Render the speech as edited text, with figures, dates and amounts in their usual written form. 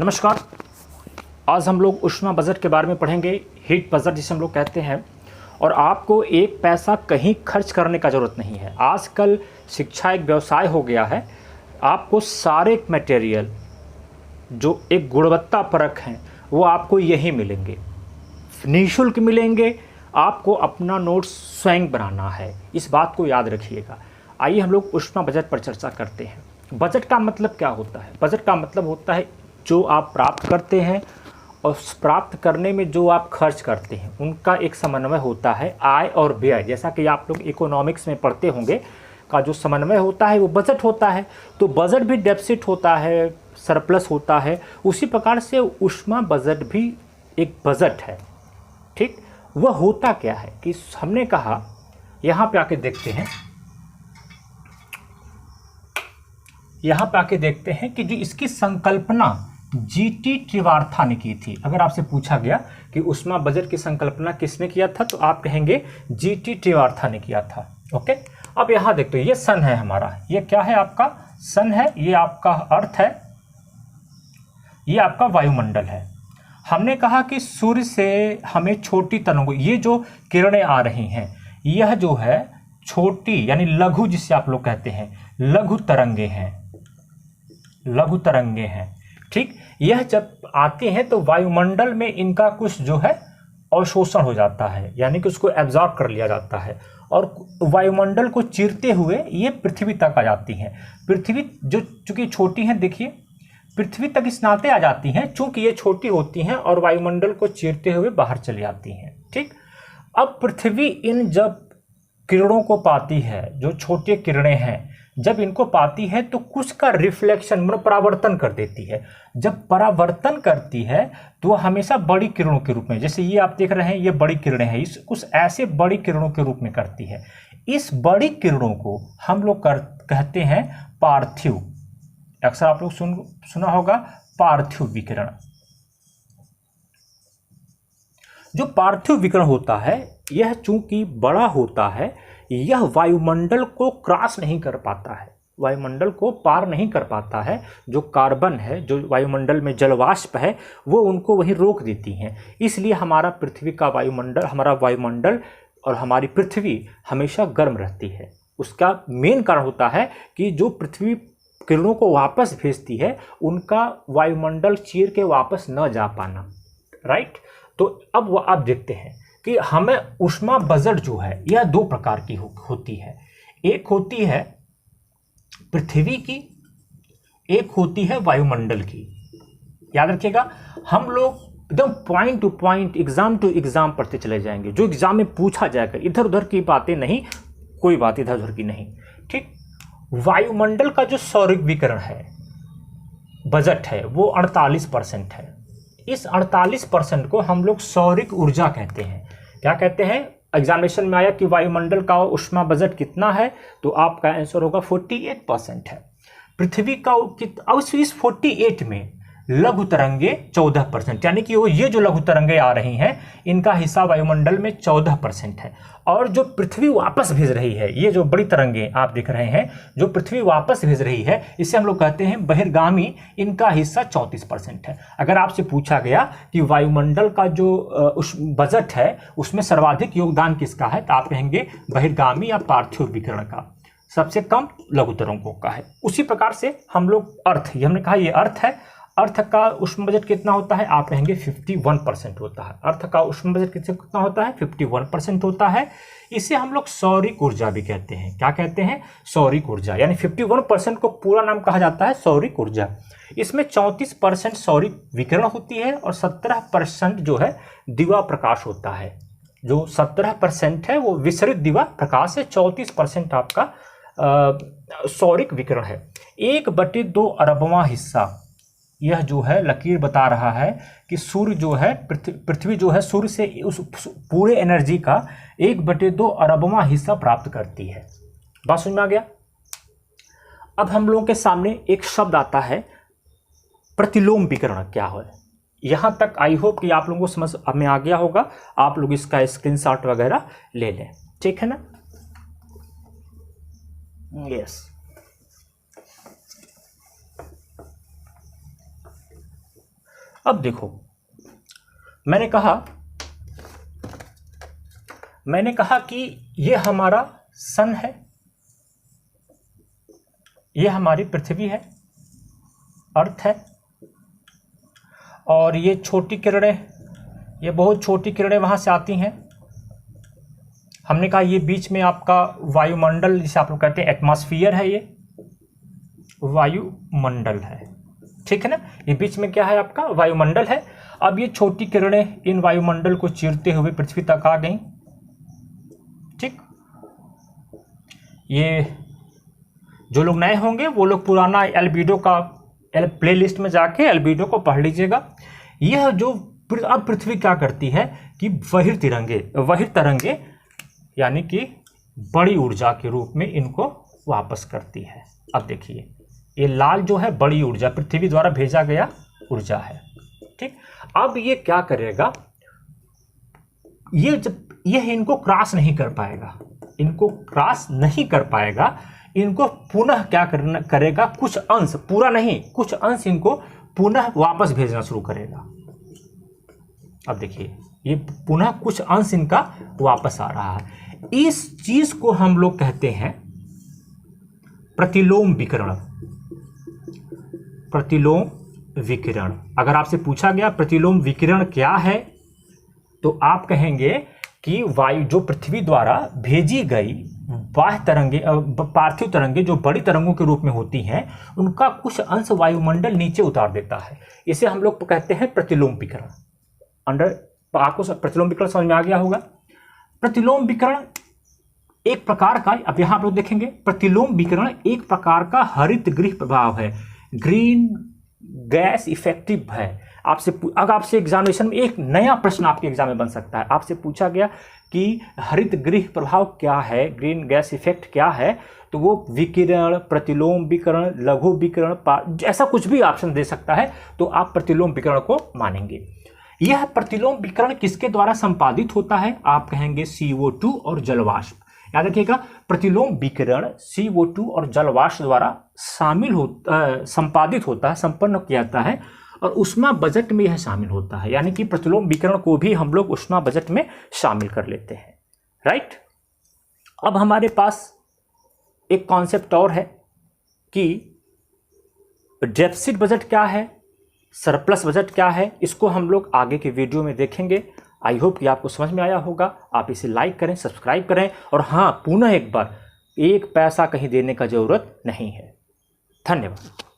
नमस्कार। आज हम लोग ऊष्मा बजट के बारे में पढ़ेंगे, हीट बजट जिसे हम लोग कहते हैं। और आपको एक पैसा कहीं खर्च करने का ज़रूरत नहीं है। आजकल शिक्षा एक व्यवसाय हो गया है। आपको सारे मटेरियल जो एक गुणवत्ता परक हैं वो आपको यहीं मिलेंगे, निःशुल्क मिलेंगे। आपको अपना नोट्स स्वयं बनाना है, इस बात को याद रखिएगा। आइए हम लोग ऊष्मा बजट पर चर्चा करते हैं। बजट का मतलब क्या होता है? बजट का मतलब होता है जो आप प्राप्त करते हैं और प्राप्त करने में जो आप खर्च करते हैं उनका एक समन्वय होता है। आय और व्यय, जैसा कि आप लोग इकोनॉमिक्स में पढ़ते होंगे, का जो समन्वय होता है वो बजट होता है। तो बजट भी डेफिसिट होता है, सरप्लस होता है। उसी प्रकार से ऊष्मा बजट भी एक बजट है। ठीक, वह होता क्या है कि हमने कहा, यहाँ पे आके देखते हैं, यहाँ पे आके देखते हैं कि जो इसकी संकल्पना जीटी त्रिवार्था ने की थी। अगर आपसे पूछा गया कि ऊष्मा बजट की संकल्पना किसने किया था तो आप कहेंगे जीटी त्रिवार्था ने किया था। ओके, अब यहाँ देखते हो, ये सन है हमारा, ये क्या है आपका सन है, ये आपका अर्थ है, ये आपका वायुमंडल है। हमने कहा कि सूर्य से हमें छोटी तरंगों, ये जो किरणें आ रही हैं, यह जो है छोटी यानी लघु, जिसे आप लोग कहते हैं लघु तरंगे हैं, लघु तरंगे हैं। ठीक, यह जब आते हैं तो वायुमंडल में इनका कुछ जो है अवशोषण हो जाता है, यानी कि उसको एब्जॉर्ब कर लिया जाता है और वायुमंडल को चीरते हुए ये पृथ्वी तक आ जाती हैं। पृथ्वी जो चूंकि छोटी हैं, देखिए पृथ्वी तक इस नाते आ जाती हैं चूंकि ये छोटी होती हैं और वायुमंडल को चीरते हुए बाहर चली आती हैं। ठीक, अब पृथ्वी इन जब किरणों को पाती है, जो छोटी किरणें हैं, जब इनको पाती है तो कुछ का रिफ्लेक्शन मतलब परावर्तन कर देती है। जब परावर्तन करती है तो वह हमेशा बड़ी किरणों के रूप में, जैसे ये आप देख रहे हैं ये बड़ी किरणें हैं, इस कुछ ऐसे बड़ी किरणों के रूप में करती है। इस बड़ी किरणों को हम लोग कहते हैं पार्थिव। अक्सर आप लोग सुना होगा पार्थिव विकिरण। जो पार्थिव विकिरण होता है यह चूंकि बड़ा होता है, यह वायुमंडल को क्रॉस नहीं कर पाता है, वायुमंडल को पार नहीं कर पाता है। जो कार्बन है, जो वायुमंडल में जलवाष्प है, वो उनको वहीं रोक देती हैं। इसलिए हमारा पृथ्वी का वायुमंडल, हमारा वायुमंडल और हमारी पृथ्वी हमेशा गर्म रहती है। उसका मेन कारण होता है कि जो पृथ्वी किरणों को वापस भेजती है उनका वायुमंडल चीर के वापस न जा पाना। राइट, तो अब आप देखते हैं कि हमें ऊष्मा बजट जो है यह दो प्रकार की होती है। एक होती है पृथ्वी की, एक होती है वायुमंडल की। याद रखिएगा, हम लोग एकदम point to point, exam to exam पढ़ते चले जाएंगे। जो एग्जाम में पूछा जाएगा, इधर उधर की बातें नहीं, कोई बात इधर उधर की नहीं। ठीक, वायुमंडल का जो सौरिक विकिरण है, बजट है, वो 48% है। इस 48% को हम लोग सौरिक ऊर्जा कहते हैं। क्या कहते हैं? एग्जामिनेशन में आया कि वायुमंडल का ऊष्मा बजट कितना है, तो आपका आंसर होगा 48% है। पृथ्वी का अब इस 48 में लघु तरंगे 14%, यानी कि वो ये जो लघु तरंगे आ रही हैं इनका हिस्सा वायुमंडल में 14% है। और जो पृथ्वी वापस भेज रही है, ये जो बड़ी तरंगे आप देख रहे हैं जो पृथ्वी वापस भेज रही है, इसे हम लोग कहते हैं बहिर्गामी, इनका हिस्सा 34% है। अगर आपसे पूछा गया कि वायुमंडल का जो बजट है उसमें सर्वाधिक योगदान किसका है, तो आप कहेंगे बहिर्गामी या पार्थिव विकिरण का। सबसे कम लघु तरंगों का है। उसी प्रकार से हम लोग अर्थ, ये हमने कहा ये अर्थ है, अर्थ का ऊष्मा बजट कितना होता है, आप कहेंगे 51% होता है। अर्थ का ऊष्मा बजट कितना होता है, 51% होता है। इसे हम लोग सौरिक ऊर्जा भी कहते हैं। क्या कहते हैं? सौरिक ऊर्जा, यानी 51% को पूरा नाम कहा जाता है सौरिक ऊर्जा। इसमें 34% सौरिक विकिरण होती है और 17% जो है दिवा प्रकाश होता है। जो 17% है वो विसरित दिवा प्रकाश है, 34% आपका सौरिक विकिरण है। 1/2 अरबवां हिस्सा यह जो है लकीर बता रहा है कि सूर्य जो है, पृथ्वी जो है सूर्य से उस पूरे एनर्जी का 1/2 अरबवां हिस्सा प्राप्त करती है। बात समझ में आ गया? अब हम लोगों के सामने एक शब्द आता है प्रतिलोम विकिरण। क्या है? यहां तक आई होप कि आप लोगों को समझ में आ गया होगा। आप लोग इसका स्क्रीनशॉट वगैरह ले लें, ठीक है ना? यस। अब देखो, मैंने कहा कि ये हमारा सन है, ये हमारी पृथ्वी है, अर्थ है, और ये छोटी किरणें, ये बहुत छोटी किरणें वहाँ से आती हैं। हमने कहा ये बीच में आपका वायुमंडल, जिसे आप लोग कहते हैं एटमॉस्फेयर है, ये वायुमंडल है, ठीक है ना। ये बीच में क्या है आपका वायुमंडल है। अब ये छोटी किरणें इन वायुमंडल को चीरते हुए पृथ्वी तक आ गई, ठीक। ये जो लोग नए होंगे वो लोग पुराना एल्बिडो का प्लेलिस्ट में जाके एल्बिडो को पढ़ लीजिएगा। यह जो अब पृथ्वी क्या करती है कि बहिर्तरंगे यानी कि बड़ी ऊर्जा के रूप में इनको वापस करती है। अब देखिए, ये लाल जो है बड़ी ऊर्जा, पृथ्वी द्वारा भेजा गया ऊर्जा है, ठीक। अब ये क्या करेगा, यह इनको क्रॉस नहीं कर पाएगा, इनको पुनः क्या करेगा, कुछ अंश, पूरा नहीं, कुछ अंश इनको पुनः वापस भेजना शुरू करेगा। अब देखिए, ये पुनः कुछ अंश इनका वापस आ रहा है। इस चीज को हम लोग कहते हैं प्रतिलोम विकिरण। अगर आपसे पूछा गया प्रतिलोम विकिरण क्या है, तो आप कहेंगे कि वायु जो पृथ्वी द्वारा भेजी गई बाह्य तरंगे, पार्थिव तरंगे जो बड़ी तरंगों के रूप में होती हैं, उनका कुछ अंश वायुमंडल नीचे उतार देता है। इसे हम लोग कहते हैं प्रतिलोम विकिरण। आपको प्रतिलोम विकिरण समझ में आ गया होगा। प्रतिलोम विकिरण एक प्रकार का, अब यहां आप लोग देखेंगे, प्रतिलोम विकिरण एक प्रकार का हरित गृह प्रभाव है, ग्रीन गैस इफेक्टिव है। अगर आपसे एग्जामिनेशन में एक नया प्रश्न आपके एग्जाम में बन सकता है, आपसे पूछा गया कि हरित गृह प्रभाव क्या है, ग्रीन गैस इफेक्ट क्या है, तो वो विकिरण, प्रतिलोम विकिरण, लघु विकिरण, ऐसा कुछ भी ऑप्शन दे सकता है, तो आप प्रतिलोम विकिरण को मानेंगे। यह प्रतिलोम विकिरण किसके द्वारा संपादित होता है, आप कहेंगे CO2 और जलवाष्प। याद रखिएगा, प्रतिलोम विकिरण CO2 और जलवाष्प द्वारा संपादित होता है, संपन्न किया जाता है, और ऊष्मा बजट में यह शामिल होता है। यानी कि प्रतिलोम विकिरण को भी हम लोग ऊष्मा बजट में शामिल कर लेते हैं, राइट। अब हमारे पास एक कॉन्सेप्ट और है कि डेफिसिट बजट क्या है, सरप्लस बजट क्या है। इसको हम लोग आगे के वीडियो में देखेंगे। आई होप कि आपको समझ में आया होगा। आप इसे लाइक करें, सब्सक्राइब करें, और हाँ, पुनः एक बार, 1 पैसा कहीं देने का जरूरत नहीं है। धन्यवाद।